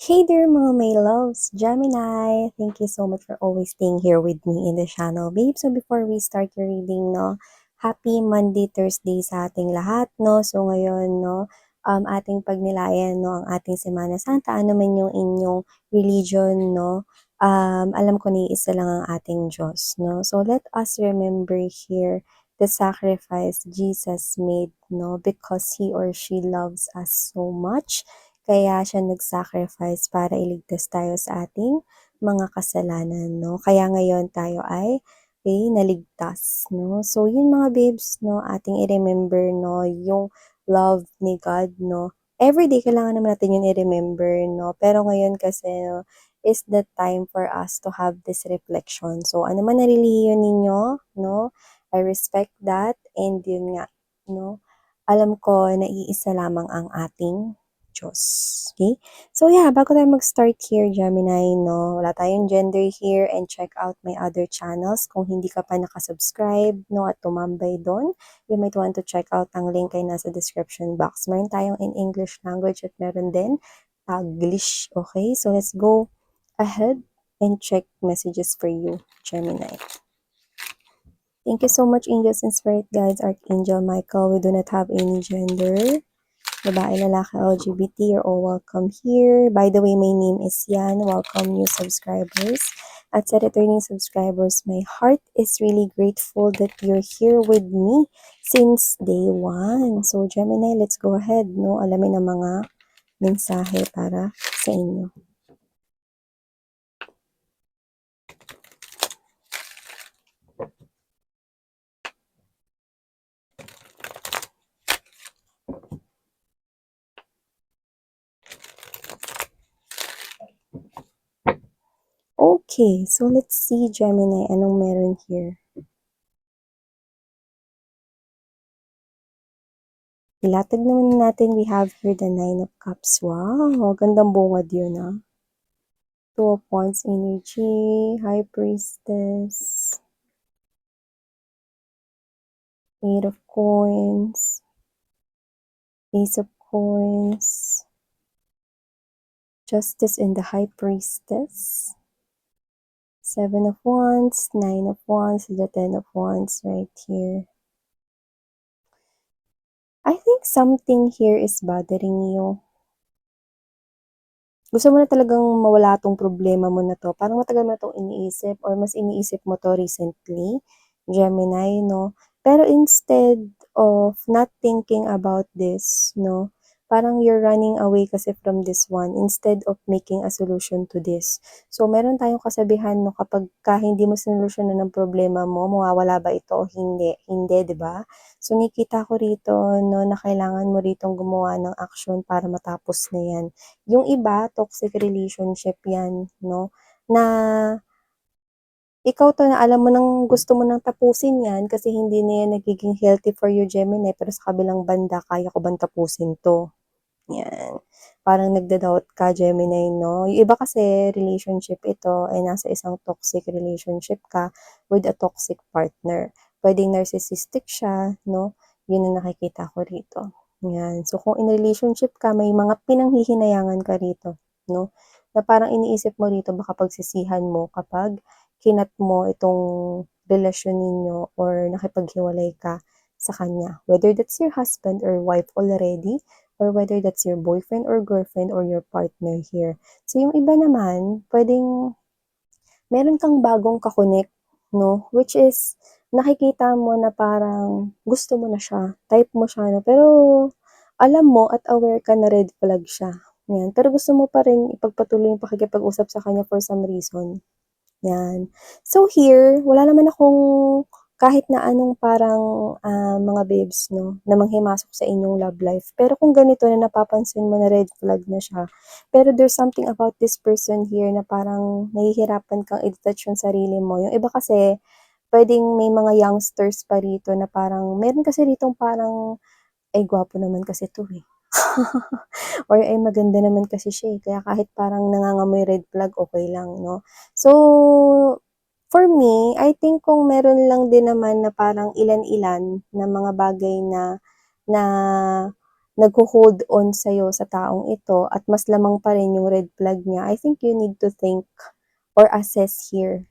Hey there mga my loves, Gemini! Thank you so much for always staying here with me in the channel, babe. So before we start your reading, no, happy Monday, Thursday sa ating lahat, no. So ngayon, no, ating pagnilayan, no, ang ating Semana Santa, ano man yung inyong religion, no. Alam ko ni isa lang ang ating Diyos, no. So let us remember here the sacrifice Jesus made, no, because He or she loves us so much. Kaya siya nag-sacrifice para iligtas tayo sa ating mga kasalanan, no? Kaya ngayon tayo ay naligtas, no? So, yun mga babes, no? Ating i-remember, no? Yung love ni God, no? Everyday, kailangan naman natin yun i-remember, no? Pero ngayon kasi, no, is the time for us to have this reflection. So, ano man nariliyon ninyo, no? I respect that. And yun nga, no? Alam ko na iisa lamang ang ating Diyos. Okay? So yeah, bago tayo mag-start here, Gemini, no, wala tayong gender here, and check out my other channels. Kung hindi ka pa nakasubscribe, no, at tumambay doon, you might want to check out ang link ay nasa description box. Meron tayong in English language at meron din Taglish. Okay? So let's go ahead and check messages for you, Gemini. Thank you so much, angels and spirit guides, Archangel Michael. We do not have any gender. Babae, lalaki, LGBT, you're all welcome here. By the way, my name is Yan. Welcome new subscribers. At sa returning subscribers, my heart is really grateful that you're here with me since day one. So, Gemini, let's go ahead, no? Alamin ang mga mensahe para sa inyo. Okay, so let's see, Gemini, anong meron here. Ilatag naman natin, we have here the Nine of Cups. Wow, gandang bungad yun, ah. Two of Wands energy, High Priestess, Eight of Coins, Ace of Coins, Justice and the High Priestess, Seven of Wands, Nine of Wands, the Ten of Wands right here. I think something here is bothering you. Gusto mo na talagang mawala tong problema mo na to. Parang matagal mo na itong iniisip or mas iniisip mo to recently, Gemini, no? Pero instead of not thinking about this, no? Parang you're running away kasi from this one instead of making a solution to this. So, meron tayong kasabihan, no? Kapag hindi mo sinolusyonan ng problema mo, mawawala ba ito o hindi? Hindi, di ba? So, nakita ko rito, no, na kailangan mo ritong gumawa ng action para matapos na yan. Yung iba, toxic relationship yan, no? Na ikaw to na alam mo nang gusto mo nang tapusin yan kasi hindi na yan nagiging healthy for you, Gemini, pero sa kabilang banda, kaya ko bang tapusin to? Yan. Parang nagda-doubt ka, Gemini, no? Yung iba kasi relationship ito ay nasa isang toxic relationship ka with a toxic partner. Pwedeng narcissistic siya, no? Yun ang nakikita ko rito. Yan. So, kung in relationship ka, may mga pinanghihinayangan ka rito, no? Na parang iniisip mo rito, baka pagsisihan mo kapag kinat mo itong relasyon ninyo or nakipaghiwalay ka sa kanya. Whether that's your husband or wife already, or whether that's your boyfriend or girlfriend or your partner here. So, yung iba naman, pwedeng meron kang bagong kakonek, no? Which is, nakikita mo na parang gusto mo na siya, type mo siya, no? Pero, alam mo at aware ka na red flag siya. Yan. Pero gusto mo pa rin ipagpatuloy yung pakikipag-usap sa kanya for some reason. Yan. So here, wala naman akong kahit na anong parang mga babes, no, na manghimasok sa inyong love life. Pero kung ganito na napapansin mo na red flag na siya, pero there's something about this person here na parang nahihirapan kang i-detach yung sarili mo. Yung iba kasi, pwedeng may mga youngsters pa rito na parang, meron kasi rito parang, ay gwapo naman kasi to eh. Or ay maganda naman kasi siya eh. Kaya kahit parang nangangamoy red flag, okay lang, no? So, for me, I think kung meron lang din naman na parang ilan-ilan na mga bagay na nagho-hold on sa'yo sa taong ito at mas lamang pa rin yung red flag niya, I think you need to think or assess here.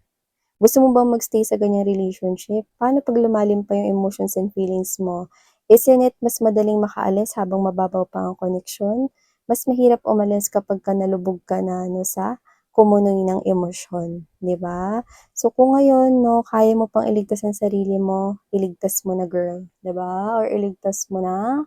Gusto mo bang magstay sa ganyang relationship? Paano 'pag lumalim pa yung emotions and feelings mo? Isn't it mas madaling makaalis habang mababaw pa ang koneksyon? Mas mahirap umalis kapagka nalubog ka na 'no, sa kumunoy ng emosyon, 'di ba? So kung ngayon 'no, kaya mo pang iligtas ang sarili mo, iligtas mo na girl, 'di ba? Or iligtas mo na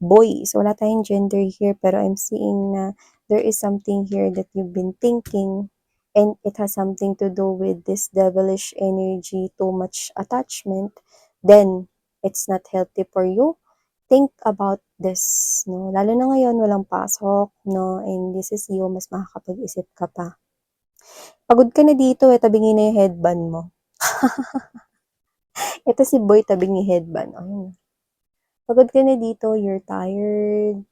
boy. So wala tayong gender here, pero I'm seeing na there is something here that you've been thinking and it has something to do with this devilish energy, too much attachment, then it's not healthy for you. Think about this, no? Lalo na ngayon, walang pasok, no? And this is you, mas makakapag-isip ka pa. Pagod ka na dito, eh, tabingin na yung headband mo. Ito si boy, tabing yung headband. Ayun. Pagod ka na dito, you're tired,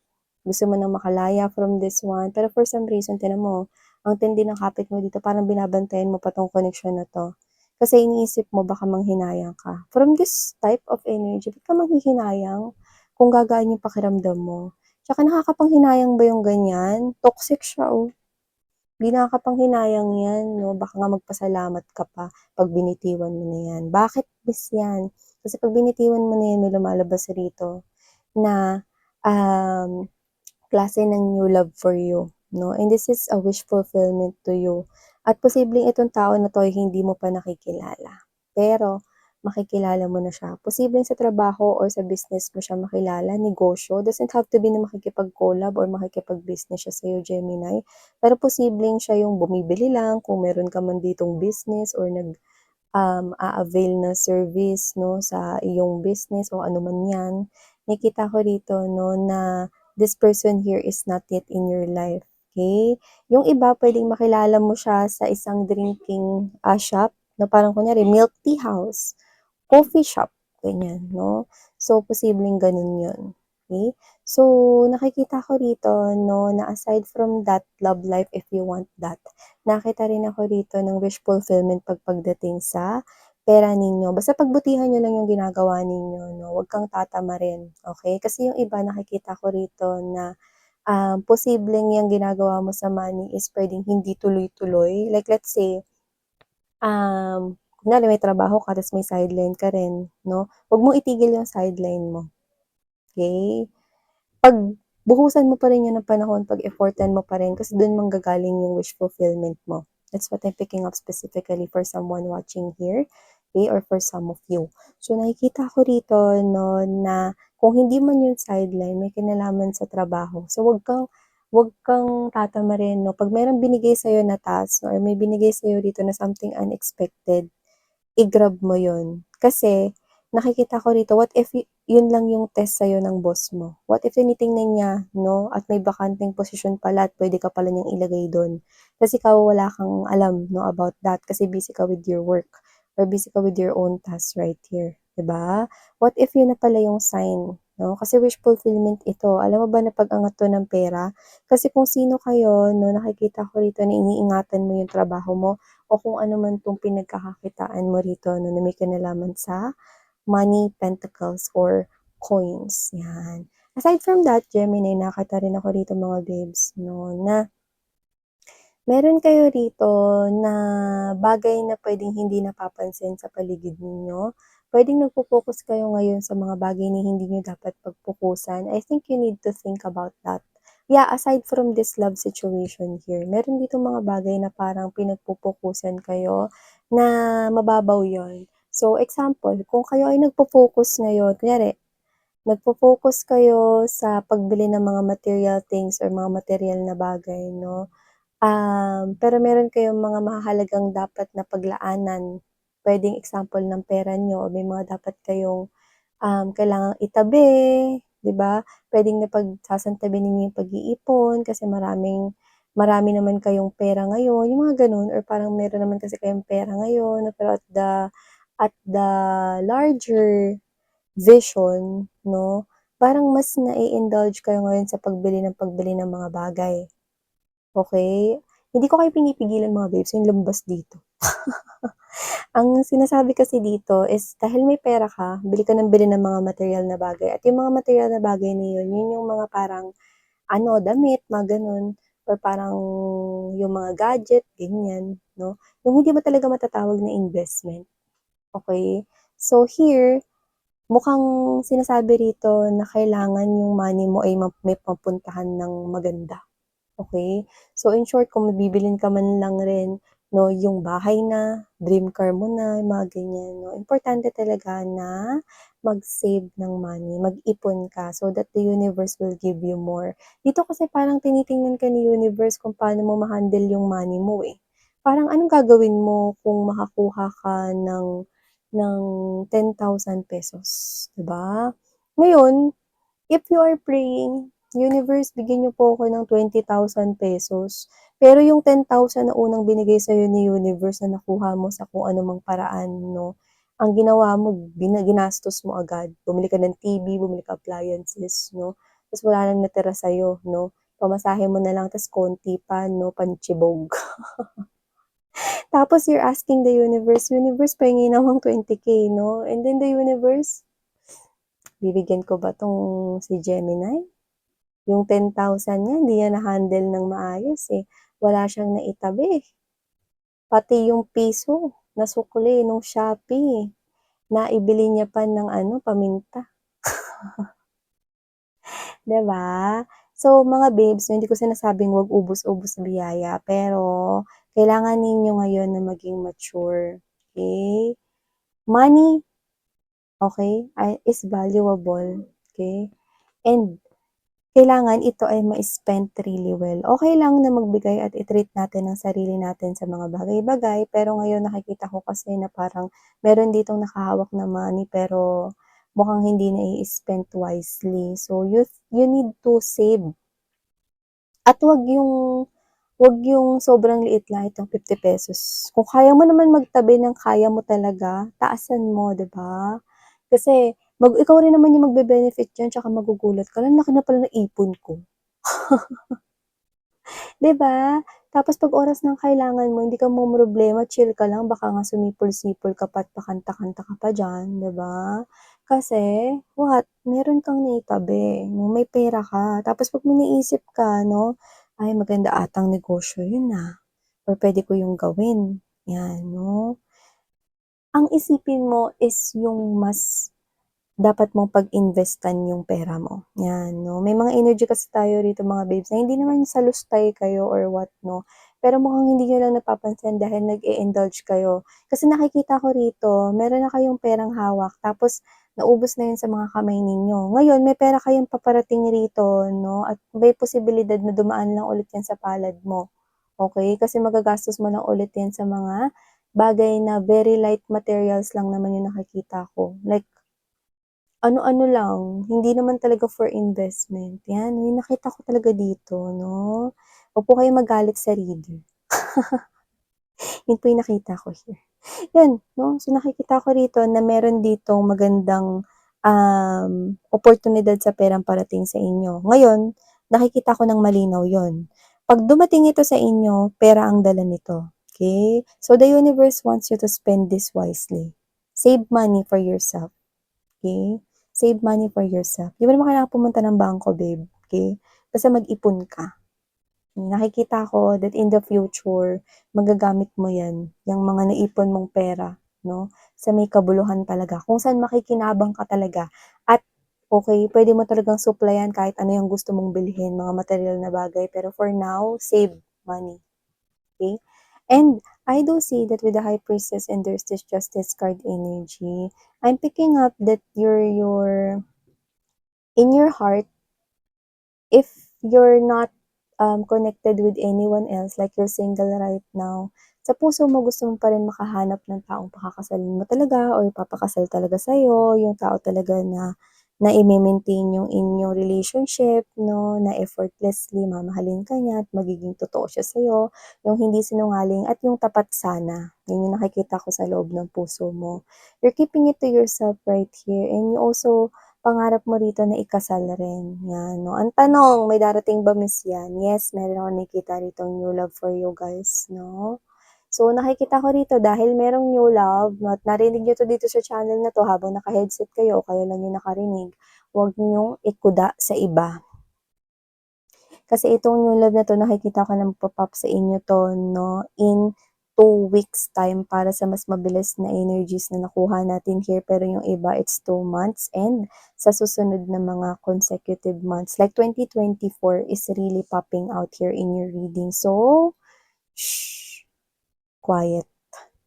gusto mo nang makalaya from this one, pero for some reason, tinan mo, ang tindi ng kapit mo dito, parang binabantayan mo pa tong connection na 'to. Kasi iniisip mo baka manghinayang ka. From this type of energy, ba't ka manghihinayang kung gagaan yung pakiramdam mo? Tsaka nakakapanghinayang ba yung ganyan? Toxic siya, oh. 'Di nakakapanghinayang 'yan 'no, baka nga magpasalamat ka pa 'pag binitiwan mo na 'yan. Bakit miss 'yan? Kasi 'pag binitiwan mo na 'yan, may lumalabas rito na, um klase ng new love for you, 'no? And this is a wish fulfillment to you. At posibleng itong tao na 'to ay hindi mo pa nakikilala, pero makikilala mo na siya. Posibleng sa trabaho or sa business mo siya makilala, negosyo, doesn't have to be na makikipag-collab or makikipag-business siya sa'yo, Gemini. Pero posibleng siya yung bumibili lang kung meron ka man ditong business or a-avail ng service 'no, sa iyong business o ano man 'yan. Nakikita ko rito 'no, na this person here is not yet in your life, okay? Yung iba puwedeng makilala mo siya sa isang drinking, shop na parang kunyari milk tea house, coffee shop, ganyan 'no. So, posibleng gano'n 'yun, okey? So, nakikita ko rito 'no, na aside from that love life if you want that, nakita rin ako rito ng wish fulfillment pagdating sa pera ninyo. Basta pagbutihan niyo lang yung ginagawa ninyo 'no, huwag kang tatamarin, okey? Kasi yung iba nakikita ko rito na, posibleng yang ginagawa mo sa money is puwedeng hindi tuloy-tuloy. Like let's say, kunwari may trabaho ka ta's may sideline ka rin 'no, huwag mong itigil yung sideline mo, okey? Pagbuhusan mo pa rin 'yun ng panahon, pag-effortan mo pa rin kasi dun manggagaling yung wish fulfillment mo. That's what I'm picking up specifically for someone watching here, okay, or for some of you. So nakikita ko rito 'no, na kung hindi man yung sideline may kinalaman sa trabaho. So wag kang tatamarin 'no, 'pag merong binigay sa'yo na task or may binigay sa'yo dito na something unexpected, i-grab mo yun. Kasi nakikita ko rito, what if yun lang yung test sa'yo ng boss mo? What if tinitingnan niya 'no, at may bakanteng posisyon pala at puwede ka pala niyang ilagay dun. Ta's ikaw wala kang alam 'no, about that kasi busy ka with your work or busy ka with your own tasks right here, 'di ba? What if yun na pala yung sign 'no, kasi wish fulfillment ito. Alam mo ba na pag-angat 'to ng pera? Kasi kung sino kayo 'no, nakikita ko rito na iniingatan mo yung trabaho mo o kung ano man 'tong pinagkakakitaan mo rito 'no, na may kinalaman sa money, pentacles, or coins, 'yan. Aside from that, Gemini, nakita rin ako rito mga babes 'no, na meron kayo rito na bagay na puwedeng hindi napapansin sa paligid ninyo. Puwedeng nagfo-focus kayo ngayon sa mga bagay na hindi niyo dapat pagfokusan. I think you need to think about that. Yeah, aside from this love situation here, meron ditong mga bagay na parang pinagpopokusan kayo na mababaw 'yon. So, example, kung kayo ay nagfo-focus ngayon kunyari, nagfo-focus kayo sa pagbili ng mga material things or mga material na bagay 'no, pero meron kayong mga mahahalagang dapat na paglaanan. Puwedeng example ng pera niyo o may mga dapat kayong, kailangang itabi, 'di ba? Puwedeng napagsasantabi ninyo yung pag-iipon kasi marami naman kayong pera ngayon, yung mga gano'n or parang meron naman kasi kayong pera ngayon na pero at the larger vision 'no, parang mas na-i-indulge kayo ngayon sa pagbili ng mga bagay. Okey? Hindi ko kayo pinipigilan mga babes, yung lumabas dito. Ang sinasabi kasi dito is dahil may pera ka, bili ka ng bili ng mga material na bagay at yung mga material na bagay na yun, yun yung mga parang ano, damit, mga gano'n or parang yung mga gadget, ganyan, 'no? Yung hindi mo talaga matatawag na investment, okey? So here, mukhang sinasabi rito na kailangan yung money mo ay may mapuntahan ng maganda. Okay. So, in short, kung may bibilhin ka man lang rin 'no, yung bahay na, dream car mo na, yung mga ganyan 'no, importante talaga na mag-save ng money, mag-ipon ka so that the universe will give you more. Dito kasi parang tinitingnan ka ni universe kung paano mo ma-handle yung money mo, eh. Parang anong gagawin mo kung makakuha ka ng ₱10,000, 'di ba? Ngayon, if you are praying, "Universe, bigyan niyo po ako ng ₱20,000." Pero yung 10,000 na unang binigay sa'yo ni universe na nakuha mo sa kung anumang paraan 'no, ang ginawa mo ginastos mo agad. Bumili ka ng TV, bumili ka appliances 'no, ta's wala nang natira sa'yo 'no. Pamasahe mo na lang ta's konti pa 'no, pantibog. Tapos you're asking the universe, "Universe, pahingi namang 20K 'no." And then the universe, "Bibigyan ko ba 'tong si Gemini?" Yung 10,000 niya hindi niya na-handle ng maayos, eh, wala siyang naitabi. Pati yung piso nasukli nung Shopee, naibili niya pa ng ano, paminta, 'di ba? So, mga babes, hindi ko sinasabing 'wag ubos-ubos biyaya, pero kailangan ninyo ngayon na maging mature, okey? Money, okey, is valuable, okey? And kailangan ito ay ma-spent really well. Okey lang na magbigay at i-treat natin ang sarili natin sa mga bagay-bagay, pero ngayon nakikita ko kasi na parang meron ditong nakahawak na money pero mukhang hindi nai-spent wisely. So you need to save at 'wag yung sobrang liit lang, itong ₱50. Kung kaya mo naman magtabi ng kaya mo talaga, taasan mo, 'di ba? Kasi ikaw rin naman yung magbe-benefit diyan tsaka magugulat ka, "Hala, ang laki na pala ng ipon ko." 'Di ba? Tapos 'pag oras ng kailangan mo hindi ka mamomroblema, chill ka lang baka nga sumipol-sipol ka pa at pakanta-kanta ka pa diyan, 'di ba? Kasi what, meron kang naitabi 'no, may pera ka. Tapos 'pag may naisip ka 'no, "Ay maganda atang negosyo yun, or puwede ko yung gawin." 'Yan 'no. Ang isipin mo is yung mas dapat mong pag-investan yung pera mo, 'yan 'no. May mga energy kasi tayo rito mga babes na hindi naman sa lustay kayo or what 'no, pero mukhang hindi niyo lang napapansin dahil nag-i-indulge kayo. Kasi nakikita ko rito meron na kayong perang hawak tapos naubos na yun sa mga kamay ninyo. Ngayon may pera kayong paparating rito 'no at may posibilidad na dumaan lang ulit yan sa palad mo, okey? Kasi magagastos mo lang ulit yan sa mga bagay na very light materials lang naman yung nakikita ko. Like ano-ano lang, hindi naman talaga for investment, 'yan yung nakita ko talaga dito 'no. Wag po kayong magalit sa reader, yun po yung nakita ko here. 'Yan 'no, so nakikita ko rito na meron ditong magandang, oportunidad sa perang parating sa inyo. Ngayon, nakikita ko ng malinaw yon. 'Pag dumating ito sa inyo, pera ang dala nito, okey? So the universe wants you to spend this wisely. Save money for yourself. Okay, save money for yourself. Di mo naman kailangan pumunta ng bangko babe, okey? Basta mag-ipon ka. Nakikita ko that in the future, magagamit mo 'yan, yang mga naipon mong pera 'no, sa may kabuluhan talaga, kung saan makikinabang ka talaga at okey, puwede mo talagang suplayan kahit ano yung gusto mong bilhin, mga materyal na bagay, pero for now, save money, okey? And I do see that with the High Priestess and there's this Justice card energy, I'm picking up that you're in your heart, if you're not, connected with anyone else, like you're single right now, sa puso mo gusto mo pa rin makahanap ng taong pakakasalin mo talaga or papakasal talaga sa'yo, yung tao talaga na na ime-maintain yung inyong relationship 'no, na effortlessly mamahalin ka niya at magiging totoo siya sa'yo, yung hindi sinungaling at yung tapat sana. Yun yung nakikita ko sa loob ng puso mo. You're keeping it to yourself right here and you also pangarap mo rito na ikasal rin, 'yan 'no. Ang tanong, may darating ba miss 'yan? Yes, meron akong nakikita ritong new love for you guys 'no. So, nakikita ko rito dahil merong new love 'no at narinig niyo 'to dito sa channel na 'to habang naka-headset kayo o kayo lang yung nakarinig, huwag niyong ikuda sa iba. Kasi itong new love na 'to nakikita ko na magpo-pop sa inyo 'to 'no, in 2 weeks time para sa mas mabilis na energies na nakuha natin here. Pero yung iba it's 2 months and sa susunod na mga consecutive months. Like 2024 is really popping out here in your reading. So, shh, quiet.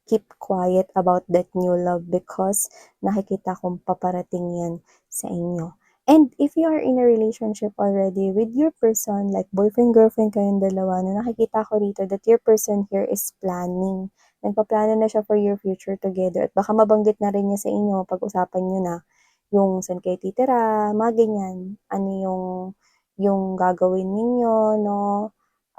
Keep quiet about that new love because nakikita kong paparating yan sa inyo. And if you are in a relationship already with your person, like boyfriend-girlfriend kayong dalawa, na nakikita ko rito that your person here is planning. Nagpaplano na siya for your future together. At baka mabanggit na rin niya sa inyo, pag-usapan niyo na yung saan kayo titira, mga ganyan. Ano yung gagawin ninyo, no?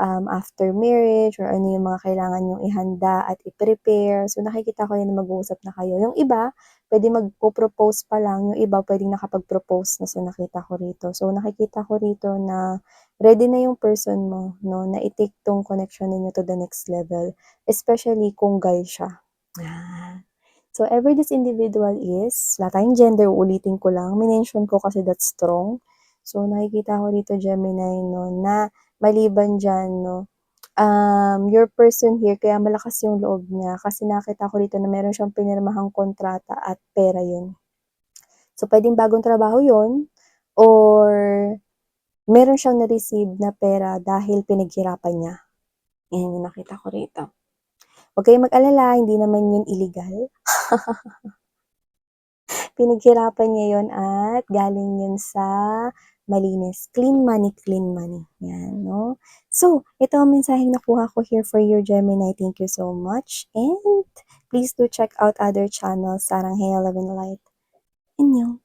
After marriage or ano yung mga kailangan niyong ihanda at i-prepare. So, nakikita ko yan na mag-uusap na kayo. Yung iba, pwede magpo-propose pa lang. Yung iba, pwedeng nakapag-propose na. So, nakita ko rito. So, nakikita ko rito na ready na yung person mo, no, na i-take tong connection ninyo to the next level. Especially kung guy siya. Ah. So, ever this individual is, wala tayong gender, uulitin ko lang. Minention ko kasi that's strong. So, nakikita ko rito, Gemini, no, na maliban diyan 'no, your person here kaya malakas yung loob niya kasi nakita ko rito na meron siyang pinirmahang kontrata at pera yun. So, puwedeng bagong trabaho yun or meron siyang na-receive na pera dahil pinaghirapan niya. Yan yung nakita ko rito. Huwag kayong mag-alala, hindi naman yun illegal. Pinaghirapan niya yun at galing yun sa malinis. Clean money. Yan, no? So, ito ang mensaheng nakuha ko here for your Gemini. Thank you so much. And please do check out other channels. Sarang Hey, Love and Light. Annyeong.